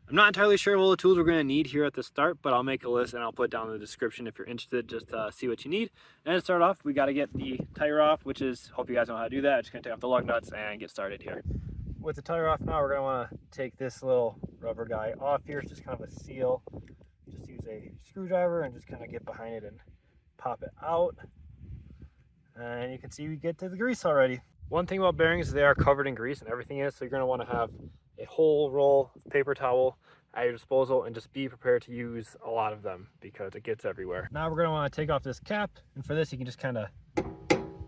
I'm not entirely sure all the tools we're going to need here at the start, but I'll make a list and I'll put it down in the description if you're interested, just to see what you need. And to start off, we got to get the tire off, which is, hope you guys know how to do that. I'm just going to take off the lug nuts and get started here. With the tire off now, we're going to want to take this little rubber guy off here. It's just kind of a seal. Just use a screwdriver and just kind of get behind it and pop it out. And you can see we get to the grease already. One thing about bearings is they are covered in grease, and everything is, so you're going to want to have a whole roll of paper towel at your disposal and just be prepared to use a lot of them because it gets everywhere. Now we're going to want to take off this cap, and for this you can just kind of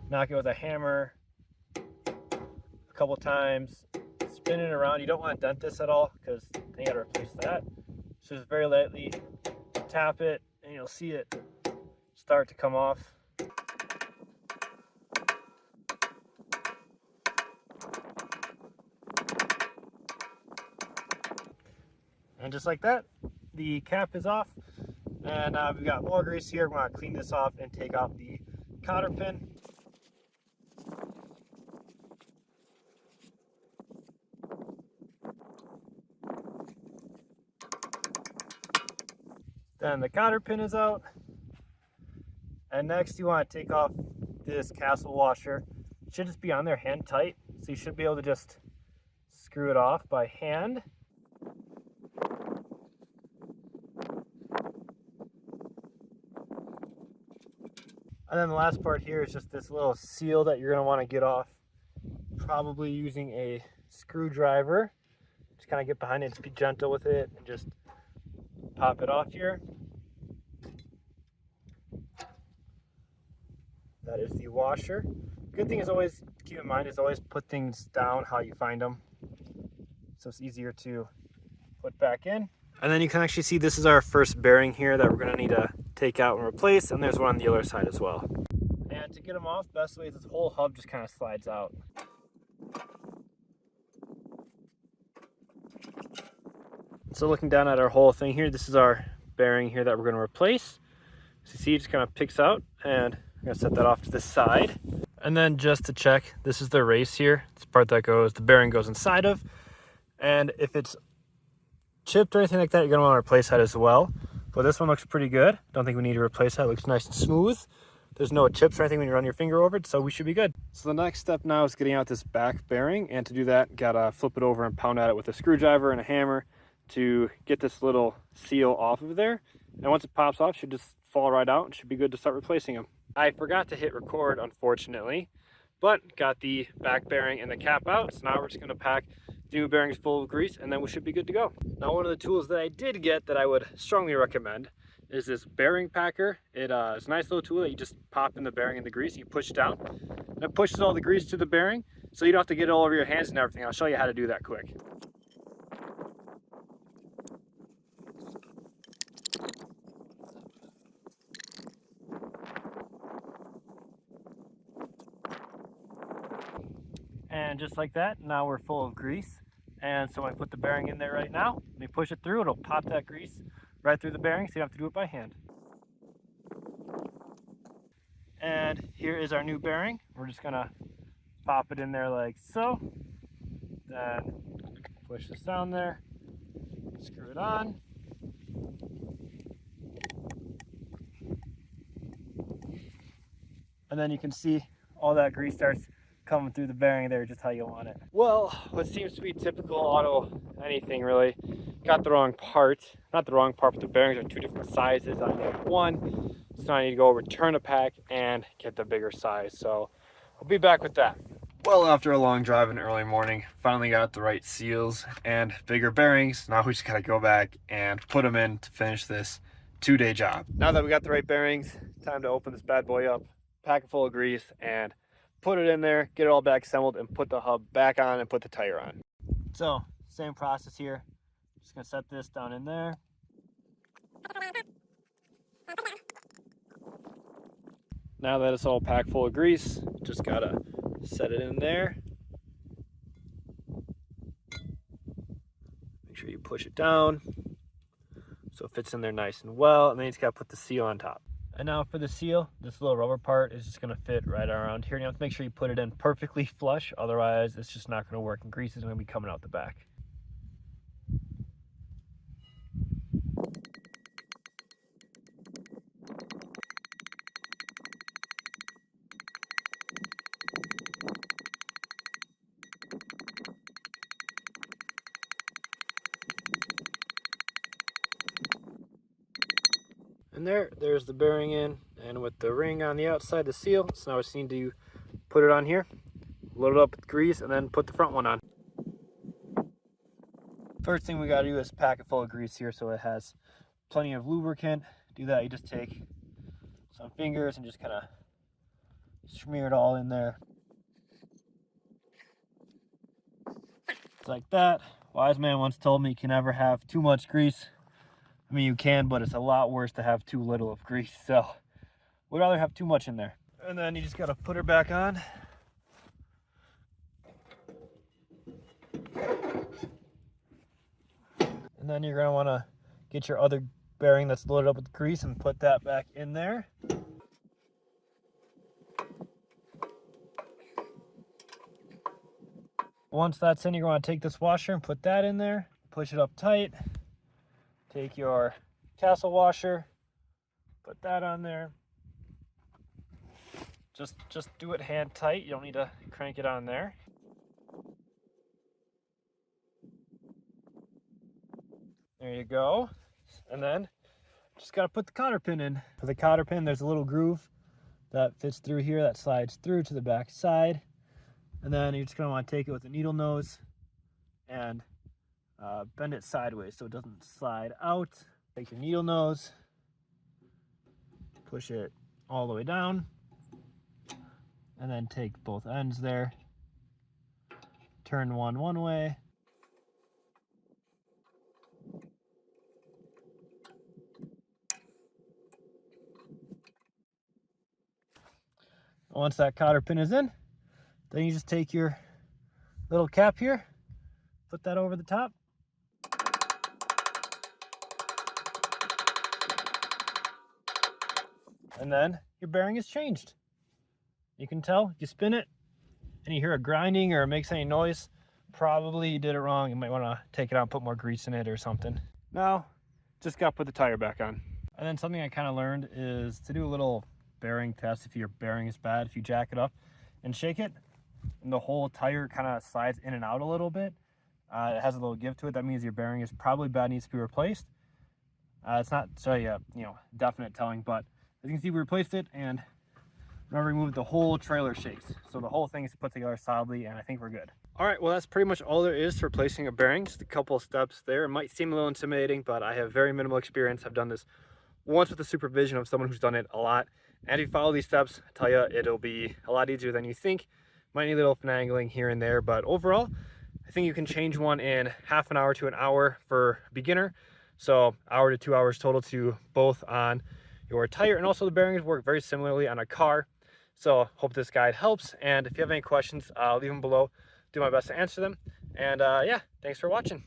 knock it with a hammer a couple times, spin it around. You don't want to dent this at all because then you got to replace that. So just very lightly tap it and you'll see it start to come off. And just like that, the cap is off. And we've got more grease here. We're going to clean this off and take off the cotter pin. Then the cotter pin is out. And next you want to take off this castle washer. It should just be on there hand tight. So you should be able to just screw it off by hand. And then the last part here is just this little seal that you're going to want to get off, probably using a screwdriver. Just kind of get behind it, just be gentle with it, and just pop it off here. That is the washer. Good thing is always, keep in mind, is always put things down how you find them, so it's easier to put back in. And then you can actually see this is our first bearing here that we're going to need to take out and replace, and there's one on the other side as well. And to get them off, best way is this whole hub just kind of slides out. So looking down at our whole thing here, this is our bearing here that we're going to replace. So you see it just kind of picks out, and I'm going to set that off to the side. And then just to check, this is the race here. It's the part that goes, the bearing goes inside of, and if it's chipped or anything like that, you're going to want to replace that as well. But this one looks pretty good. Don't think we need to replace that. It looks nice and smooth. There's no chips or anything when you run your finger over it, so we should be good. So the next step now is getting out this back bearing, and to do that, gotta flip it over and pound at it with a screwdriver and a hammer to get this little seal off of there. And once it pops off, it should just fall right out and should be good to start replacing them. I forgot to hit record, unfortunately, but got the back bearing and the cap out. So now we're just gonna pack new bearings full of grease, and then we should be good to go. Now, one of the tools that I did get that I would strongly recommend is this bearing packer. It's a nice little tool that you just pop in the bearing in the grease, you push down, and it pushes all the grease to the bearing, so you don't have to get it all over your hands and everything. I'll show you how to do that quick. And just like that, now we're full of grease. And so I put the bearing in there right now. When you push it through, it'll pop that grease right through the bearing, so you don't have to do it by hand. And here is our new bearing. We're just gonna pop it in there like so. Then push this down there, screw it on. And then you can see all that grease starts coming through the bearing there just how you want it. Well, what seems to be typical auto anything really, got the wrong part. Not the wrong part, but the bearings are two different sizes. I have one, so I need to go return a pack and get the bigger size. So I'll be back with that. Well, after a long drive in the early morning, finally got the right seals and bigger bearings. Now we just gotta go back and put them in to finish this 2-day job. Now that we got the right bearings, time to open this bad boy up, pack it full of grease, and put it in there, get it all back assembled, and put the hub back on and put the tire on. So, same process here. Just gonna set this down in there. Now that it's all packed full of grease, just gotta set it in there. Make sure you push it down so it fits in there nice and well, and then you just gotta put the seal on top. And now for the seal, this little rubber part is just gonna fit right around here. You have to make sure you put it in perfectly flush, otherwise it's just not gonna work and grease is gonna be coming out the back. And there's the bearing in, and with the ring on the outside, the seal. So now we just need to put it on here, load it up with grease, and then put the front one on. First thing we got to do is pack it full of grease here so it has plenty of lubricant. Do that, you just take some fingers and just kind of smear it all in there. It's like that. Wise man once told me you can never have too much grease. I mean, you can, but it's a lot worse to have too little of grease. So we'd rather have too much in there. And then you just got to put her back on. And then you're going to want to get your other bearing that's loaded up with grease and put that back in there. Once that's in, you're going to take this washer and put that in there, push it up tight. Take your tassel washer, put that on there. Just do it hand tight. You don't need to crank it on there. There you go. And then just got to put the cotter pin in. For the cotter pin, there's a little groove that fits through here that slides through to the back side. And then you're just going to want to take it with a needle nose and bend it sideways so it doesn't slide out. Take your needle nose, push it all the way down, and then take both ends there. Turn one way. Once that cotter pin is in, then you just take your little cap here, put that over the top. And then your bearing is changed. You can tell, you spin it and you hear a grinding or it makes any noise, probably you did it wrong. You might want to take it out and put more grease in it or something. Now, just got to put the tire back on. And then something I kind of learned is to do a little bearing test. If your bearing is bad, if you jack it up and shake it, and the whole tire kind of slides in and out a little bit, it has a little give to it, that means your bearing is probably bad, needs to be replaced. It's not so definite telling, but as you can see, we replaced it, and remember, we moved the whole trailer shakes. So the whole thing is put together solidly, and I think we're good. All right, well, that's pretty much all there is for replacing a bearing. Just a couple of steps there. It might seem a little intimidating, but I have very minimal experience. I've done this once with the supervision of someone who's done it a lot. And if you follow these steps, I tell you, it'll be a lot easier than you think. Might need a little finagling here and there, but overall, I think you can change one in half an hour to an hour for a beginner. So hour to 2 hours total to both on your tire, and also the bearings work very similarly on a car. So hope this guide helps, and if you have any questions, I'll leave them below. Do my best to answer them. And yeah, thanks for watching.